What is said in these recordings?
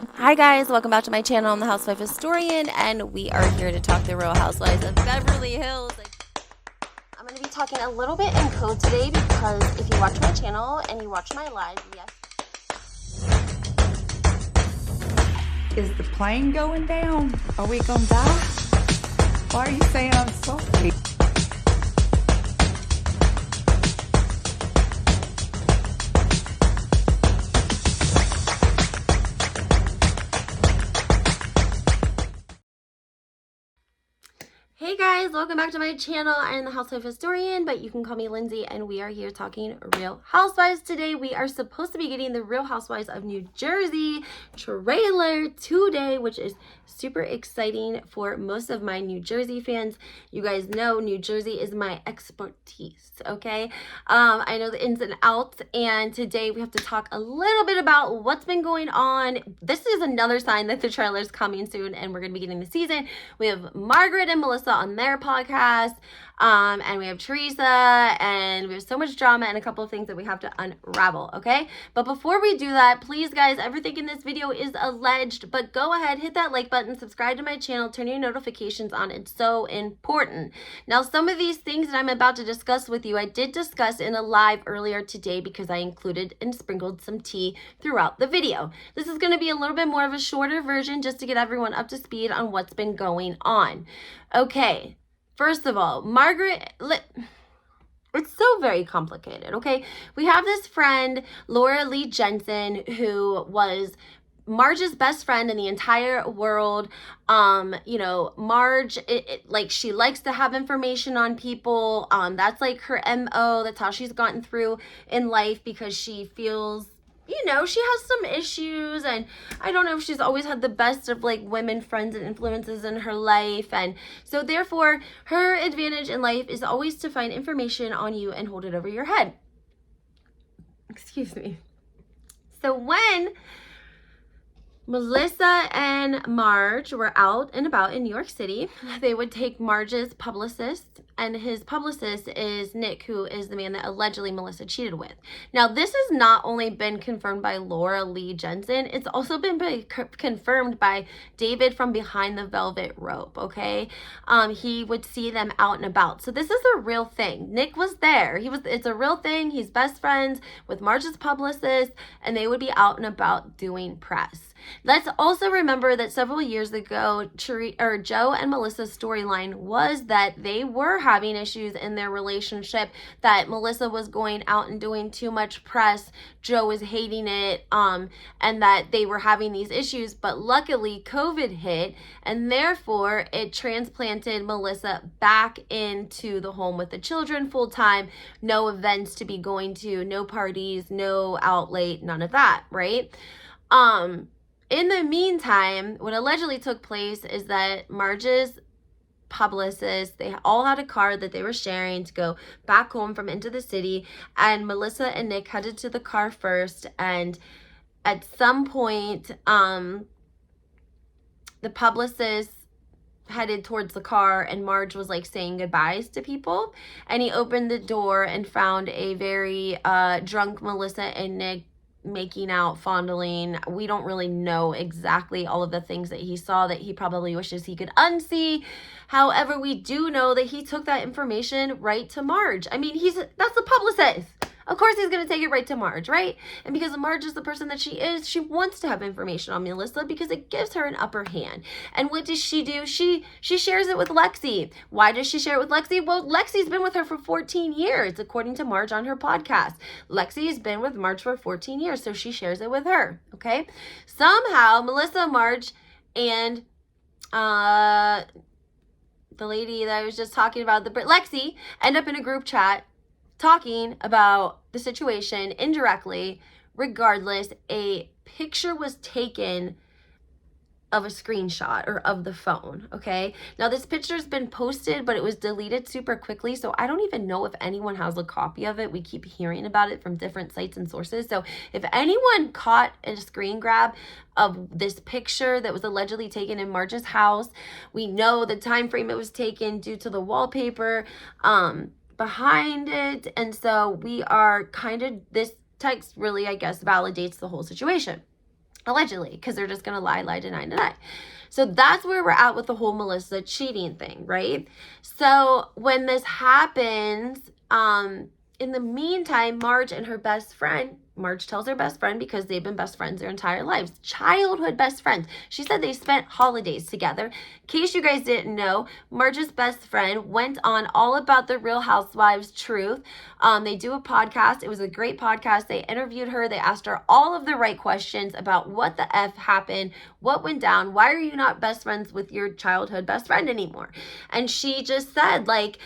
Hi guys, welcome back to my channel. I'm the Housewife Historian, and we are here to talk the Real Housewives of Beverly Hills. I'm going to be talking a little bit in code today because if you watch my channel and you watch my live, yes. Is the plane going down? Are we gonna die? Why are you saying I'm salty? Hey guys, welcome back to my channel. I'm the Housewife Historian, but you can call me Lindsay, and we are here talking Real Housewives today. We are supposed to be getting the Real Housewives of New Jersey trailer today, which is super exciting for most of my New Jersey fans. You guys know New Jersey is my expertise, okay? I know the ins and outs, and today we have to talk a little bit about what's been going on. This is another sign that the trailer is coming soon, and we're going to be getting the season. We have Margaret and Melissa on their podcast, and we have Teresa, and we have so much drama and a couple of things that we have to unravel, okay? But before we do that, please guys, everything in this video is alleged, but go ahead, hit that like button, subscribe to my channel, turn your notifications on. It's so important. Now, some of these things that I'm about to discuss with you, I did discuss in a live earlier today because I included and sprinkled some tea throughout the video. This is going to be a little bit more of a shorter version just to get everyone up to speed on what's been going on. Okay, first of all, Margaret, it's so very complicated, okay? We have this friend, Laura Lee Jensen, who was Marge's best friend in the entire world. You know, Marge, like, she likes to have information on people. That's like her MO. That's how she's gotten through in life because she feels, you know, she has some issues, and I don't know if she's always had the best of like women friends and influences in her life, and so therefore her advantage in life is always to find information on you and hold it over your head. Excuse me. So when Melissa and Marge were out and about in New York City, they would take Marge's publicist, and his publicist is Nick, who is the man that allegedly Melissa cheated with. Now, this has not only been confirmed by Laura Lee Jensen, it's also been confirmed by David from Behind the Velvet Rope, okay? He would see them out and about. So this is a real thing. Nick was there. It's a real thing. He's best friends with Marge's publicist, and they would be out and about doing press. Let's also remember that several years ago, Joe and Melissa's storyline was that they were having issues in their relationship, that Melissa was going out and doing too much press, Joe was hating it, and that they were having these issues, but luckily COVID hit, and therefore it transplanted Melissa back into the home with the children full time, no events to be going to, no parties, no out late, none of that, right? In the meantime, what allegedly took place is that Marge's publicist, they all had a car that they were sharing to go back home from into the city, and Melissa and Nick headed to the car first, and at some point, the publicist headed towards the car, and Marge was like saying goodbyes to people, and he opened the door and found a very drunk Melissa and Nick making out, fondling. We don't really know exactly all of the things that he saw that he probably wishes he could unsee. However, we do know that he took that information right to Marge. I mean, that's the publicist. Of course he's going to take it right to Marge, right? And because Marge is the person that she is, she wants to have information on Melissa because it gives her an upper hand. And what does she do? She shares it with Lexi. Why does she share it with Lexi? Well, Lexi's been with her for 14 years, according to Marge on her podcast. Lexi's been with Marge for 14 years, so she shares it with her, okay? Somehow, Melissa, Marge, and the lady that I was just talking about, Lexi, end up in a group chat talking about the situation indirectly. Regardless, a picture was taken of a screenshot or of the phone, okay? Now, this picture's been posted, but it was deleted super quickly, so I don't even know if anyone has a copy of it. We keep hearing about it from different sites and sources. So if anyone caught a screen grab of this picture that was allegedly taken in Marge's house, we know the time frame it was taken due to the wallpaper behind it, and so we are kind of, this text really, I guess, validates the whole situation. allegedly, because they're just going to lie, deny. So that's where we're at with the whole Melissa cheating thing, right? So when this happens, in the meantime, Marge and her best friend, Marge tells her best friend, because they've been best friends their entire lives, childhood best friends. She said they spent holidays together. In case you guys didn't know, Marge's best friend went on all about the Real Housewives truth. They do a podcast. It was a great podcast. They interviewed her. They asked her all of the right questions about what the F happened, what went down, why are you not best friends with your childhood best friend anymore? And she just said, like,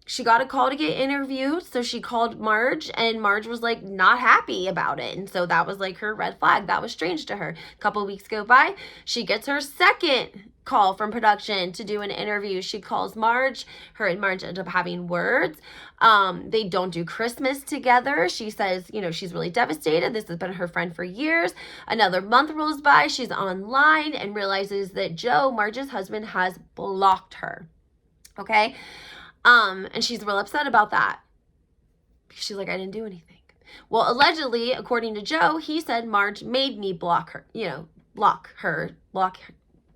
she got a call to get interviewed, so she called Marge, and Marge was like not happy about it, and so that was like her red flag. That was strange to her. A couple weeks go by, she gets her second call from production to do an interview. She calls Marge. Her and Marge end up having words. They don't do Christmas together. She says, you know, she's really devastated. This has been her friend for years. Another month rolls by. She's online and realizes that Joe, Marge's husband, has blocked her. Okay. And she's real upset about that. She's like, I didn't do anything. Well, allegedly, according to Joe, he said Marge made me block her, block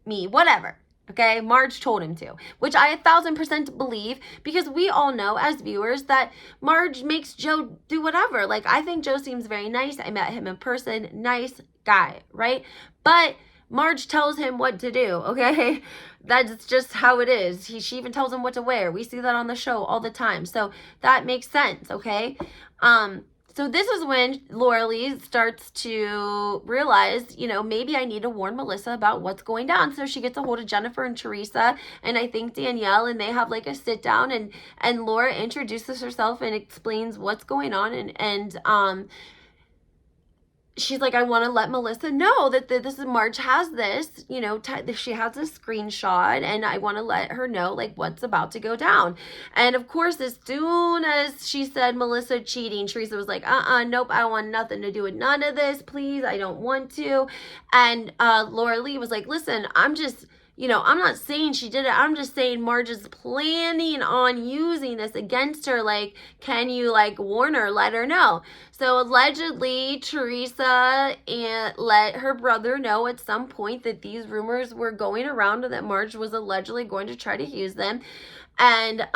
me, whatever. Okay, Marge told him to, which I 1,000% believe, because we all know as viewers that Marge makes Joe do whatever. Like, I think Joe seems very nice. I met him in person. Nice guy, right? But Marge tells him what to do, okay? That's just how it is. She even tells him what to wear. We see that on the show all the time. So that makes sense, okay? So this is when Laura Lee starts to realize, maybe I need to warn Melissa about what's going down. So she gets a hold of Jennifer and Teresa, and I think Danielle, and they have like a sit down, and Laura introduces herself and explains what's going on, and she's like, I want to let Melissa know that this is Marge has this, she has a screenshot, and I want to let her know like what's about to go down. And of course, as soon as she said Melissa cheating, Teresa was like, nope, I want nothing to do with none of this. Please, I don't want to. And Laura Lee was like, listen, I'm not saying she did it. I'm just saying Marge is planning on using this against her. Like, can you warn her, let her know? So allegedly, Teresa let her brother know at some point that these rumors were going around and that Marge was allegedly going to try to use them. And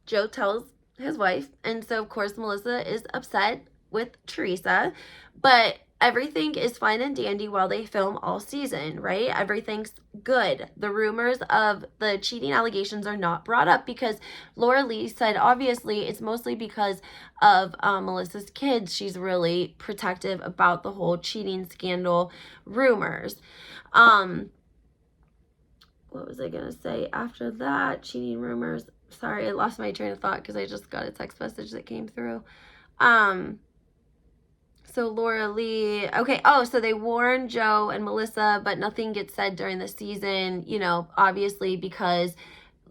Joe tells his wife. And so, of course, Melissa is upset with Teresa. But everything is fine and dandy while they film all season, right? Everything's good. The rumors of the cheating allegations are not brought up because Laura Lee said, obviously, it's mostly because of Melissa's kids. She's really protective about the whole cheating scandal rumors. What was I going to say after that? Cheating rumors. Sorry, I lost my train of thought because I just got a text message that came through. So Laura Lee, okay, so they warn Joe and Melissa, but nothing gets said during the season, obviously because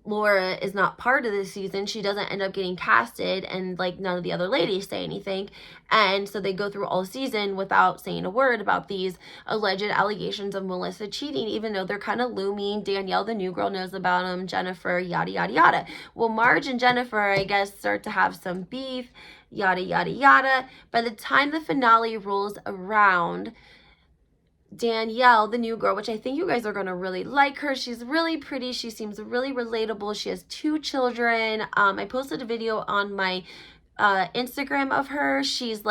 Laura is not part of this season. She doesn't end up getting casted, and none of the other ladies say anything. And so they go through all season without saying a word about these alleged allegations of Melissa cheating, even though they're kind of looming. Danielle, the new girl, knows about them. Jennifer, yada, yada, yada. Well, Marge and Jennifer, I guess, start to have some beef, yada, yada, yada. By the time the finale rolls around, Danielle, the new girl, which I think you guys are going to really like her. She's really pretty. She seems really relatable. She has 2 children. I posted a video on my Instagram of her. She's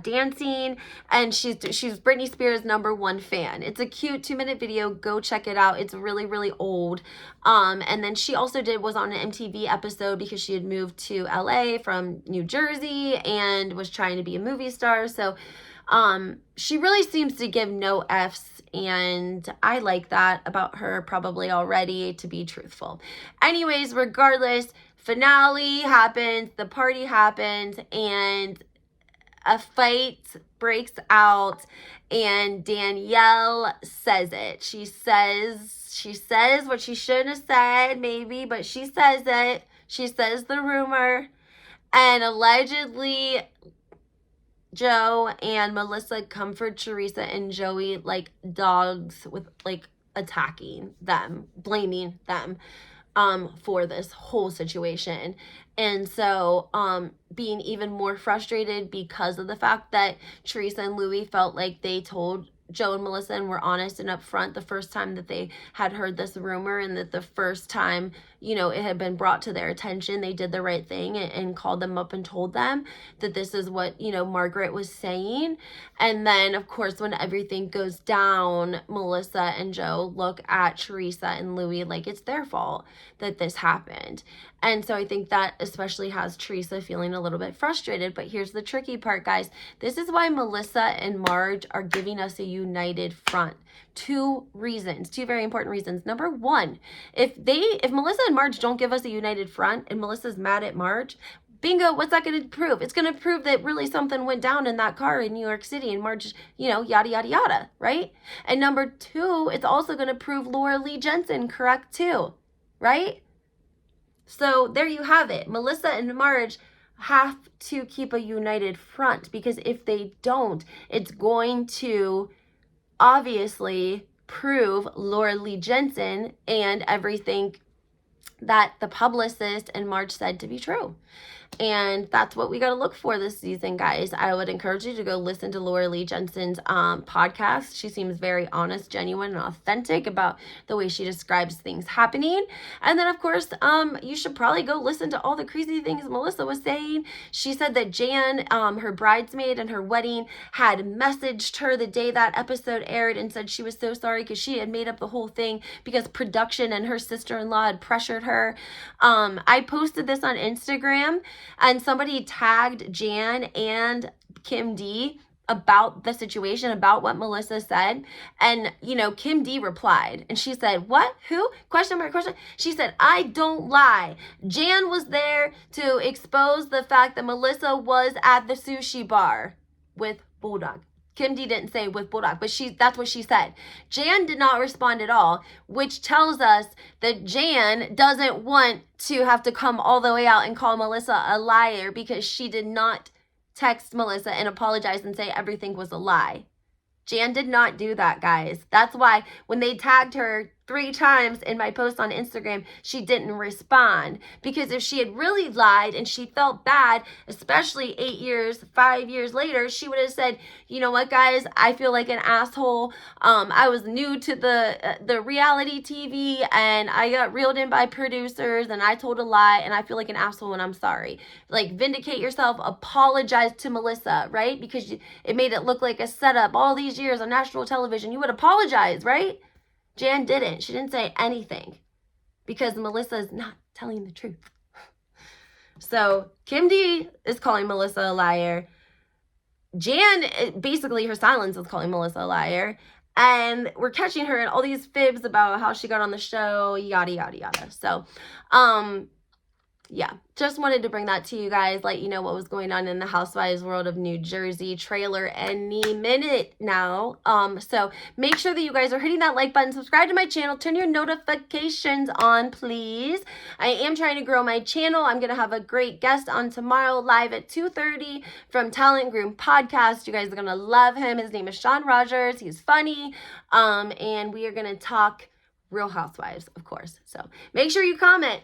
dancing, and she's Britney Spears' #1 fan. It's a cute 2-minute video. Go check it out. It's really, really old. And then she also was on an MTV episode because she had moved to LA from New Jersey and was trying to be a movie star. So she really seems to give no F's, and I like that about her probably already, to be truthful. Anyways, regardless, finale happens, the party happens, and a fight breaks out, and Danielle says it. She says what she shouldn't have said, maybe, but she says it. She says the rumor, and allegedly Joe and Melissa comfort Teresa and Joey like dogs, with attacking them, blaming them. for this whole situation. And so being even more frustrated because of the fact that Teresa and Louis felt like they told Joe and Melissa and were honest and upfront the first time that they had heard this rumor, and that the first time, you know, it had been brought to their attention, they did the right thing and called them up and told them that this is what, you know, Margaret was saying. And then, of course, when everything goes down, Melissa and Joe look at Teresa and Louis like it's their fault that this happened. And so I think that especially has Teresa feeling a little bit frustrated. But here's the tricky part, guys. This is why Melissa and Marge are giving us a united front. Two reasons, two very important reasons. Number one, if Melissa and Marge don't give us a united front and Melissa's mad at Marge, bingo, what's that going to prove? It's going to prove that really something went down in that car in New York City and Marge, you know, yada, yada, yada, right? And number two, it's also going to prove Laura Lee Jensen correct too, right? So there you have it. Melissa and Marge have to keep a united front, because if they don't, it's going to obviously prove Laura Lee Jensen and everything that the publicist and Marge said to be true. And that's what we got to look for this season, guys. I would encourage you to go listen to Laura Lee Jensen's podcast. She seems very honest, genuine, and authentic about the way she describes things happening. And then, of course, you should probably go listen to all the crazy things Melissa was saying. She said that Jan, her bridesmaid and her wedding, had messaged her the day that episode aired and said she was so sorry because she had made up the whole thing because production and her sister-in-law had pressured her. I posted this on Instagram, and somebody tagged Jan and Kim D about the situation, about what Melissa said. And, you know, Kim D replied and she said, what? Who? Question mark, question. She said, I don't lie. Jan was there to expose the fact that Melissa was at the sushi bar with Bulldog. Kim D didn't say with Bulldog, but that's what she said. Jan did not respond at all, which tells us that Jan doesn't want to have to come all the way out and call Melissa a liar, because she did not text Melissa and apologize and say everything was a lie. Jan did not do that, guys. That's why when they tagged her 3 times in my post on Instagram, she didn't respond. Because if she had really lied and she felt bad, especially 5 years later, she would have said, you know what, guys, I feel like an asshole. I was new to the reality TV and I got reeled in by producers and I told a lie and I feel like an asshole and I'm sorry. Like, vindicate yourself, apologize to Melissa, right? Because it made it look like a setup all these years on national television. You would apologize, right? Jan didn't. She didn't say anything because Melissa is not telling the truth. So Kim D is calling Melissa a liar. Jan, basically her silence is calling Melissa a liar. And we're catching her in all these fibs about how she got on the show, yada, yada, yada. So, yeah, just wanted to bring that to you guys, let you know what was going on in the Housewives world of New Jersey trailer any minute now. So make sure that you guys are hitting that like button, subscribe to my channel, turn your notifications on, please. I am trying to grow my channel. I'm going to have a great guest on tomorrow live at 2:30 from Talent Groom Podcast. You guys are going to love him. His name is Sean Rogers. He's funny. And we are going to talk Real Housewives, of course. So make sure you comment.